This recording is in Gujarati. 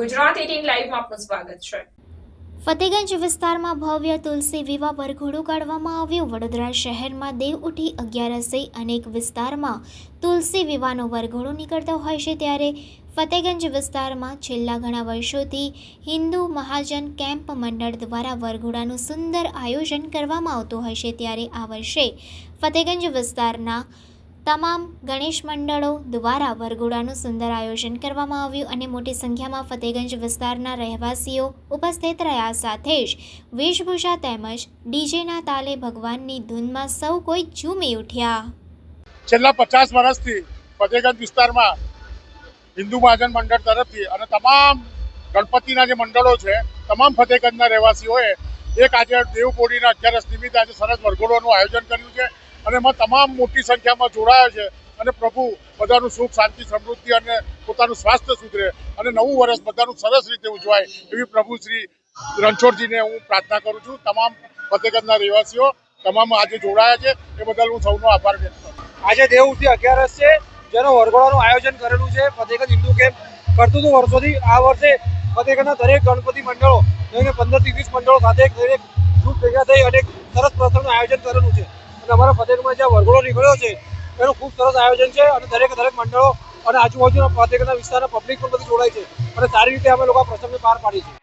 ગુજરાત 18 લાઈવમાં આપનું સ્વાગત છે। ફતેગંજ વિસ્તારમાં ભવ્ય તુલસી વિવાહ વરઘોડું કાઢવામાં આવ્યું। વડોદરા શહેરમાં દેવ ઉઠી 11 અનેક વિસ્તારમાં તુલસી વિવાહનો વરઘોડો નીકળતો હોય છે, ત્યારે ફતેગંજ વિસ્તારમાં છેલ્લા ઘણા વર્ષોથી હિન્દુ મહાજન કેમ્પ મંડળ દ્વારા વરઘોડાનું સુંદર આયોજન કરવામાં આવતું હોય છે, ત્યારે આ વર્ષે ફતેગંજ વિસ્તારના તમામ ગણેશ મંડળો દ્વારા વરઘોડાનું સુંદર આયોજન કરવામાં આવ્યું અને મોટી સંખ્યામાં ફતેગંજ વિસ્તારના રહેવાસીઓ ઉપસ્થિત રહ્યા, સાથે જ વેશભૂષા તેમજ ડીજેના તાલે ભગવાનની ધૂનમાં સૌ કોઈ ઝૂમી ઉઠ્યા। છેલ્લા 50 વર્ષથી ફતેગંજ વિસ્તારમાં હિન્દુ મહાજન મંડળ તરફથી અને તમામ ગણપતિના જે મંડળો છે, તમામ ફતેગંજના રહેવાસીઓએ એક આજે દેવપોળીના 11 નિમિત્તે આજે સરસ વરઘોડાનું આયોજન કર્યું છે અને એમાં તમામ મોટી સંખ્યામાં જોડાયા છે અને પ્રભુ બધાનું સુખ શાંતિ સમૃદ્ધિ અને પોતાનું સ્વાસ્થ્ય સુધરે અને નવું વર્ષ બધાનું સરસ રીતે ઉજવાય એવી પ્રભુ શ્રી રણછોડજીને હું પ્રાર્થના કરું છું। તમામ ફતેગંજના રહેવાસીઓ તમામ આજે જોડાયા છે એ બદલ હું સૌનો આભાર વ્યક્ત કરું છું। આજે દેવ ઉઠી 11 છે, જેનો વરઘોડાનું આયોજન કરેલું છે ફતેગંજ હિન્દુ કેમ્પ કરતું હતું વર્ષોથી। આ વર્ષે ફતેગંજના દરેક ગણપતિ મંડળો 15 થી 20 મંડળો સાથે દરેક ગ્રુપ ભેગા થઈ અને સરસ પ્રસંગનું આયોજન કરેલું છે અને અમારા ફતેગંજમાં જ્યાં વરઘોડો નીકળ્યો છે એનું ખૂબ સરસ આયોજન છે અને દરેક મંડળો અને આજુબાજુના ફતેગંજના વિસ્તારના પબ્લિક પણ બધી જોડાય છે અને સારી રીતે અમે લોકો આ પ્રસંગને પાર પાડીએ છીએ।